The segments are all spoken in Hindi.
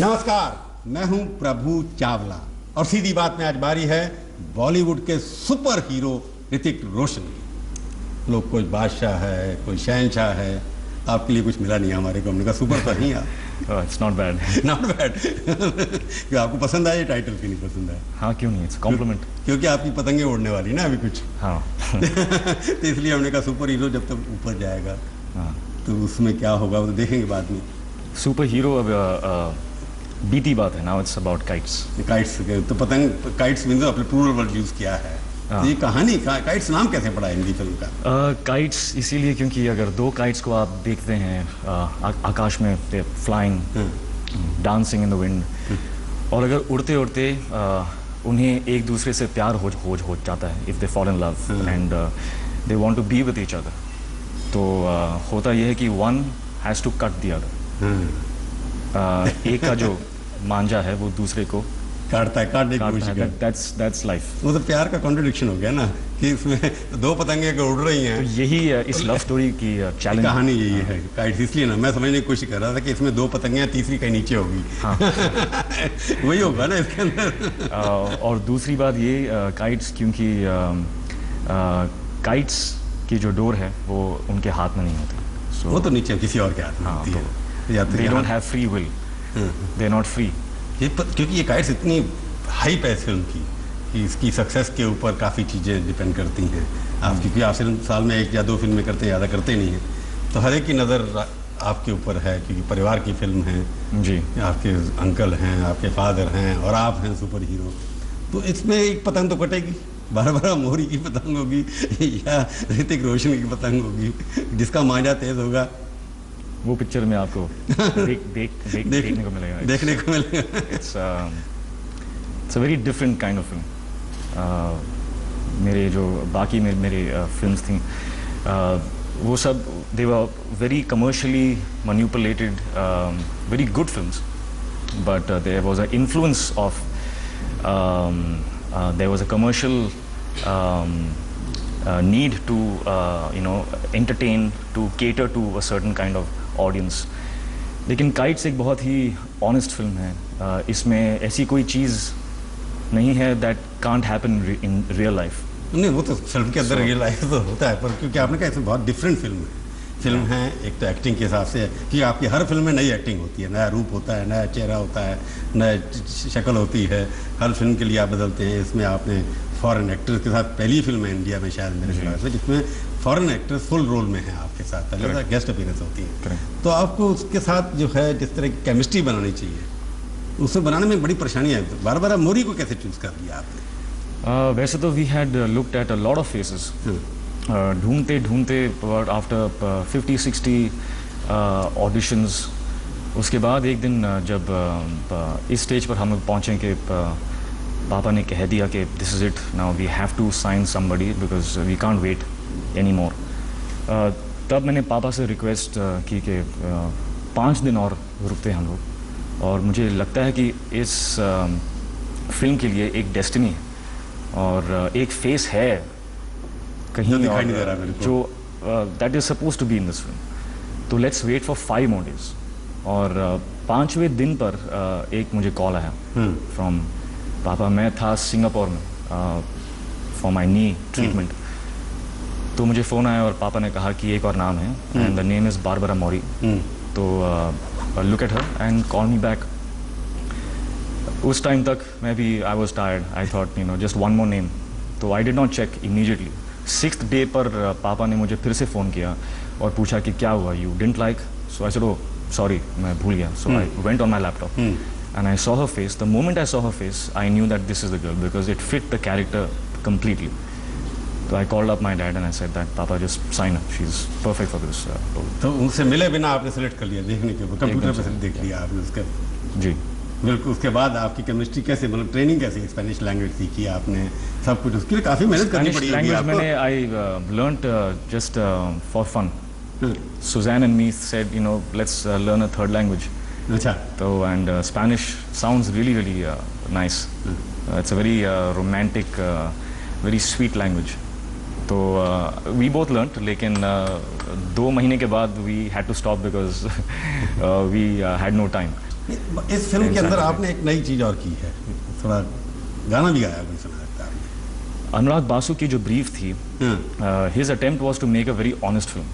नमस्कार, मैं हूं प्रभु चावला और सीधी बात में आज बारी है बॉलीवुड के सुपर हीरो ऋतिक रोशन की। लोग कोई बादशाह है, कोई शहनशाह है, आपके लिए कुछ मिला नहीं हमारे को, हमने कहा सुपर तो नहीं आप। It's not bad. Not bad. क्या आपको पसंद आया ये टाइटल की नहीं पसंद आया? हाँ, क्यों नहीं, इट्स कॉम्प्लीमेंट। क्योंकि आपकी पतंगे उड़ने वाली ना अभी कुछ। हाँ। तो इसलिए हमने कहा सुपर हीरो जब तक ऊपर जाएगा हाँ, तो उसमें क्या होगा वो तो देखेंगे बाद में। सुपर हीरो अब बीती बात है, now it's about kites. Kites तो पतंग, काइट्स मीन्स आपने प्लूरल वर्ड यूज किया है। तो ये कहानी काइट्स नाम कैसे पड़ा हिंदी फिल्म का? काइट्स इसीलिए क्योंकि अगर दो काइट्स को आप देखते हैं आकाश में flying, dancing in the wind, और अगर उड़ते उड़ते उन्हें एक दूसरे से प्यार हो जाता है, if they fall in love and they want to be with each other, तो होता यह है कि one has to cut the other. एक का जो मांझा है वो दूसरे को काटने की कोशिश करता है। That's life। वो तो प्यार का कॉन्ट्रडिक्शन हो गया ना कि इसमें दो पतंगे अगर उड़ रही हैं। तो यही इस लव स्टोरी की चैलेंज कहानी यही है काइट्स, इसलिए ना मैं समझने की कोशिश कर रहा था कि इसमें दो पतंगे हैं, तीसरी कहीं नीचे होगी। हाँ। वही होगा ना इसके अंदर। और दूसरी बात ये काइट्स, क्योंकि काइट्स की जो डोर है वो उनके हाथ में नहीं होती। वो तो नीचे किसी और के हाथ में होती है। They don't have free will। They're not free। क्योंकि ये काइट्स इतनी हाइप है फिल्म की कि इसकी सक्सेस के ऊपर काफ़ी चीज़ें डिपेंड करती हैं आप, क्योंकि आप फिल्म साल में एक या दो फिल्में करते हैं, ज़्यादा करते नहीं हैं, तो हर एक की नज़र आपके ऊपर है क्योंकि परिवार की फिल्म है जी। आपके अंकल हैं, आपके फादर हैं और आप हैं सुपर हीरो, तो इसमें एक पतंग तो कटेगी। 12 मोहरी की पतंग होगी या ऋतिक रोशन की पतंग होगी, जिसका मांझा तेज होगा वो पिक्चर में आपको देखने को मिलेगा। It's a very different kind of film. मेरे जो बाकी मेरे फिल्म्स थी वो सब they were very commercially manipulated, very good films, but there was a influence of there was a commercial need to entertain, to cater to a certain kind of audience। लेकिन काइट्स एक बहुत ही ऑनेस्ट फिल्म है। इसमें ऐसी कोई चीज़ नहीं है that can't happen in real life. नहीं, वो तो फिल्म के अंदर रियल लाइफ तो होता है, पर क्योंकि आपने कहा इसमें बहुत डिफरेंट फिल्म है। एक तो एक्टिंग के हिसाब से कि आपकी हर फिल्म में नई एक्टिंग होती है, नया रूप होता है, नया चेहरा होता है, नया शक्ल होती है, हर फिल्म के लिए आप बदलते हैं। इसमें आपने फॉरेन एक्टर्स के साथ पहली फिल्म है इंडिया में शायद मेरे ख्याल से जिसमें फॉरेन एक्टर्स फुल रोल में हैं आपके साथ, पहले गेस्ट अपीयरेंस होती है। तो आपको उसके साथ जो है जिस तरह की केमिस्ट्री बनानी चाहिए, उसे बनाने में बड़ी परेशानी है। बारबरा मोरी को कैसे चूज कर दिया आपने? वैसे तो we had looked at a lot of faces, ढूंढते आफ्टर 50-60 ऑडिशंस। उसके बाद एक दिन जब इस स्टेज पर हम लोग पहुँचे कि पापा ने कह दिया कि this is it, now we have to sign somebody because we can't wait any more. तब मैंने पापा से रिक्वेस्ट की कि 5 दिन और रुकते हम लोग, और मुझे लगता है कि इस फिल्म के लिए एक डेस्टिनी है और एक फेस है कहीं और जो that is suppose to be in this film, तो let's wait for 5 more days। और 5वें दिन पर एक मुझे कॉल आया फ्रॉम पापा। मैं था सिंगापुर में फॉर माई नी ट्रीटमेंट, तो मुझे फ़ोन आया और पापा ने कहा कि एक और नाम है and the name is Barbara Maury, तो look at her and call me back. उस टाइम तक मैं भी I was tired, I thought just one more name, तो I did not check immediately. 6th day पर पापा ने मुझे फिर से फ़ोन किया और पूछा कि क्या हुआ, you didn't like? So I said oh sorry, मैं भूल गया। So I went on my laptop and I saw her face. The moment I saw her face, I knew that this is the girl because it fit the character completely. So I called up my dad and I said that Papa just sign up. She's perfect for this role. तो उनसे मिले बिना आपने सेलेक्ट कर लिया, देखने के ऊपर कंप्यूटर पे देख लिया आपने उसका? जी बिल्कुल। उसके बाद आपकी केमिस्ट्री कैसे, मतलब ट्रेनिंग कैसे, स्पेनिश लैंग्वेज सीखी आपने, सब कुछ उसके लिए काफ़ी मेहनत करनी पड़ी होगी आपको? मैंने I learned just for fun. Suzanne and me said let's learn a 3rd language। अच्छा। तो and Spanish sounds really nice. It's a very romantic, very sweet language. तो वी बोथ लर्नड, लेकिन 2 महीने के बाद we had to stop because we had no time. इस फिल्म के अंदर आपने एक नई चीज़ और की है, थोड़ा गाना भी गाया भी सुना लगता है। अनुराग बासु की जो ब्रीफ थी, his attempt was to make a very honest film.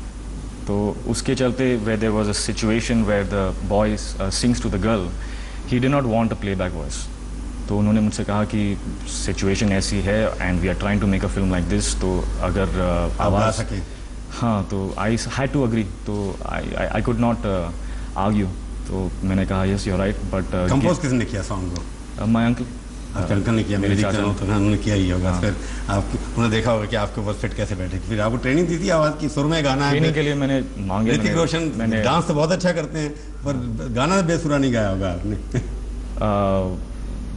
तो उसके चलते where there was a situation where the boy sings to the girl, he did not want a playback voice. तो उन्होंने मुझसे कहा कि सिचुएशन ऐसी है and we are trying to make a film like this, तो अगर आवाज़ सके, हाँ, तो आई हैड टू अग्री। तो आई कुड नॉट आर्ग्यू। तो मैंने कहा yes you are right, but compose किसने किया सॉन्ग को? My uncle. आपके अंकल ने किया, मेरे चाचा ने तो उन्होंने किया ही होगा। फिर आप उन्होंने देखा होगा कि आपके ऊपर फिट कैसे बैठे, फिर आपको ट्रेनिंग दी थी आवाज़ की, सुर में गाना है। ट्रेनिंग के लिए मैंने मांगे। ऋतिक रोशन डांस तो बहुत अच्छा करते हैं, पर गाना बेसुरा नहीं गाया होगा आपने।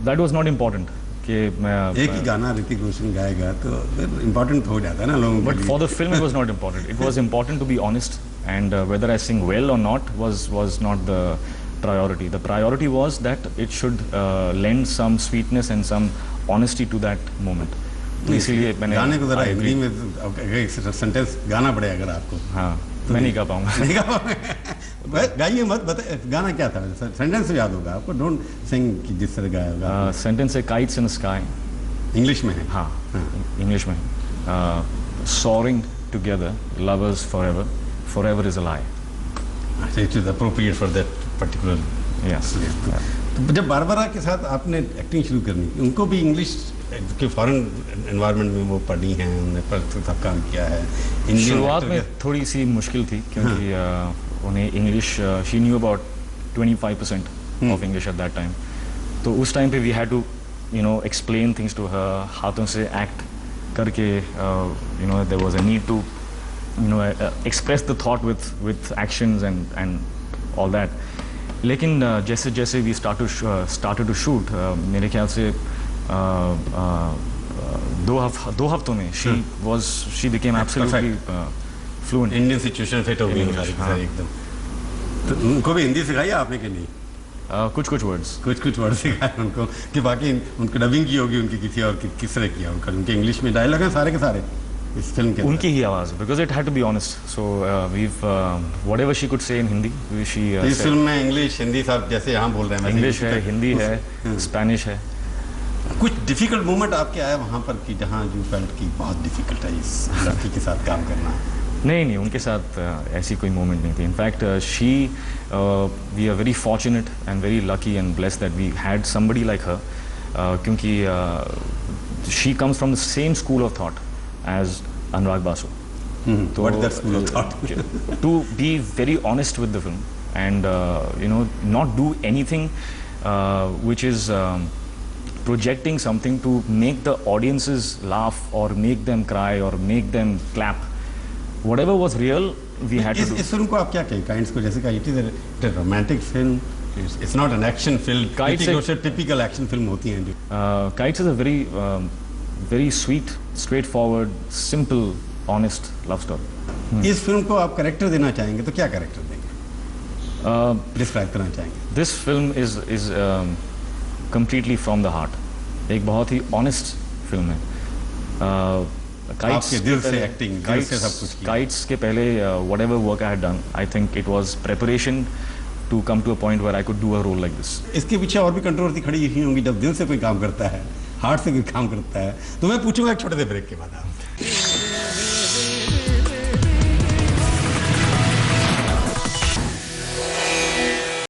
दैट वाज नॉट इम्पॉर्टेंट कि मैं एक ही गाना ऋतिक रोशन गाएगा तो फिर इम्पोर्टेंट हो जाता है ना लोगों को। But for the film it was not important. It was important to be honest, and whether I sing well और not was not the priority. The priority was that it should lend some sweetness and some honesty to that moment. तो इसीलिए मैंने गाने को जरा हिंदी में सेंटेंस गाना पड़ेगा अगर आपको। हाँ, तो मैं नहीं गा पाऊंगा। नहीं गा पाऊंगा, गाइए मत, बताइए गाना क्या था? सेंटेंस याद होगा आपको, डोंट सिंग कि जिस तरह गाया होगा। सेंटेंस है kites in the sky. English में है? हाँ, इंग्लिश में। soaring together, lovers forever, forever is a lie. It is appropriate for that particular. Yes. तो जब बारबरा के साथ आपने एक्टिंग शुरू करनी, उनको भी इंग्लिश के फॉरेन एनवायरनमेंट में वो पढ़ी हैं, उन्होंने पर सब काम किया है। शुरुआत में थोड़ी सी मुश्किल थी क्योंकि उन्हें English, she knew about 25% of English at that time. तो उस टाइम पे we had to explain things to her, हाथों से एक्ट करके, there was a need to express the thought with actions and all that. लेकिन जैसे जैसे we started to shoot, मेरे ख्याल से दो हफ्तों में she became absolutely fluent. Indian situation fit हो गई एकदम। तो उनको भी हिंदी सिखाई आपने कि नहीं? कुछ वर्ड्स सिखाए उनको, कि बाकी उनको डबिंग की होगी उनकी किसी और किस तरह किया उनके इंग्लिश में डायलॉग हैं सारे के सारे इस फिल्म के? उनकी ही आवाज, because it had to be honest, so whatever she could say in Hindi she इस फिल्म में इंग्लिश हिंदी सब जैसे यहाँ बोल रहे हैं, इंग्लिश है, हिंदी है, स्पेनिश है। कुछ डिफिकल्ट मोमेंट आपके आया वहाँ पर कि जहाँ यू फेल्ट की बहुत डिफिकल्ट है इस लड़की के साथ काम करना? नहीं, उनके साथ ऐसी कोई मोमेंट नहीं थी। In fact we are very fortunate and very lucky and blessed that we had somebody like her, क्योंकि she comes from the same school of thought as Anurag Basu. So what that school of thought? To be very honest with the film and not do anything which is projecting something to make the audiences laugh or make them cry or make them clap. Whatever was real, we had to do. इस फिल्म को आप क्या कहें? काइट्स को जैसे कहा, it is a romantic film. It's not an action film. Kites typical action film होती हैं जो. Kites is a very sweet, straightforward, simple, honest love story. इस फिल्म को आप कैरेक्टर देना चाहेंगे तो क्या कैरेक्टर देंगे? डिस्क्राइब करना चाहेंगे? This film is completely from the heart. एक बहुत ही honest फिल्म है। आपके दिल से एक्टिंग, दिल से सब कुछ किया। Kites के पहले whatever work I had done, I think it was preparation to come to a point where I could do a role like this. इसके पीछे और भी कंट्रोवर्सी खड़ी हुई होंगी जब दिल से कोई काम करता है, हार्ट से कोई काम करता है, तो मैं पूछूंगा एक छोटे से ब्रेक के बाद आप।